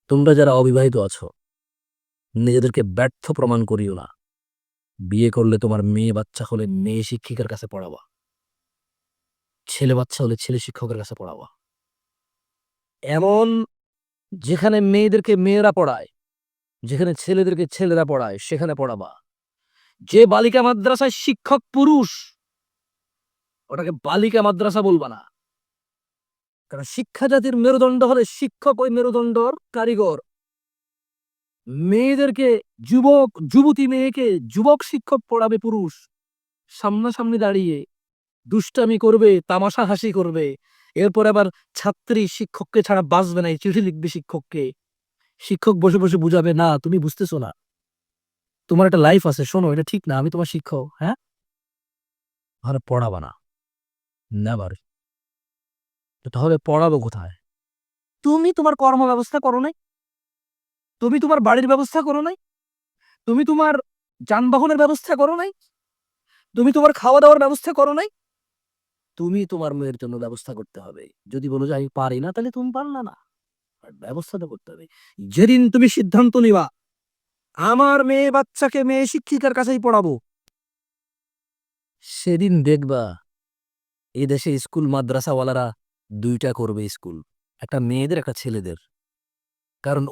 তোমরা যারা অবিবাহিত আছো, নিজেদেরকে ব্যর্থ প্রমাণ করিও না। বিয়ে করলে তোমার মেয়ে বাচ্চা হলে মেয়ে শিক্ষিকার কাছে পড়াবা, ছেলে বাচ্চা হলে ছেলে শিক্ষকের কাছে পড়াবা। এমন যেখানে মেয়েদেরকে মেয়েরা পড়ায়, যেখানে ছেলেদেরকে ছেলেরা পড়ায়, সেখানে পড়াবা। যে বালিকা মাদ্রাসায় শিক্ষক পুরুষ, ওটাকে বালিকা মাদ্রাসা বলবা না। কারণ শিক্ষা জাতির মেরুদণ্ড হলে শিক্ষক ওই মেরুদণ্ডর কারিগর। মেয়েদেরকে যুবতী মেয়েকে যুবক শিক্ষক পড়াবে পুরুষ, সামনাসামনি দাঁড়িয়ে দুষ্টামি করবে, তামাশা হাসি করবে। এরপর আবার ছাত্রী শিক্ষককে ছাড়া বাঁচবে না, এই চিঠি লিখবে শিক্ষককে। শিক্ষক বসে বসে বুঝাবে, না তুমি বুঝতেছো না, তোমার একটা লাইফ আছে, শোনো এটা ঠিক না, আমি তোমার শিক্ষক। হ্যাঁ, তাহলে পড়াবা না, নেভার। তাহলে পড়াবো কোথায়? তুমি তোমার কর্ম ব্যবস্থা করো নাই, তুমি তোমার বাড়ির ব্যবস্থা করো নাই, তুমি তোমার যানবাহনের ব্যবস্থা করো নাই, তুমি তোমার খাওয়া দাওয়ার ব্যবস্থা করো নাই। তুমি তোমার মেয়ের জন্য ব্যবস্থা করতে হবে। যদি বলো যে আমি পারি না, তাহলে তুমি পারলা না, আর ব্যবস্থাটা করতে হবে। যেদিন তুমি সিদ্ধান্ত নিবা আমার মেয়ে বাচ্চাকে মেয়ে শিক্ষিকার কাছেই পড়াবো, সেদিন দেখবা এই দেশে স্কুল মাদ্রাসাওয়ালারা দুইটা করবে স্কুল, একটা মেয়েদের একটা ছেলেদের। কারণ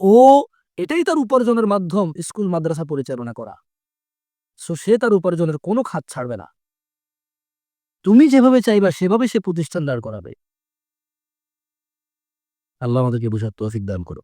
এটাই তার উপার্জনের মাধ্যম, স্কুল মাদ্রাসা পরিচালনা করা। সো সে তার উপার্জনের কোনো খাত ছাড়বে না। তুমি যেভাবে চাইবা সেভাবে সে প্রতিষ্ঠান দাঁড় করাবে। আল্লাহ আমাদেরকে বুঝার তৌফিক দান করো।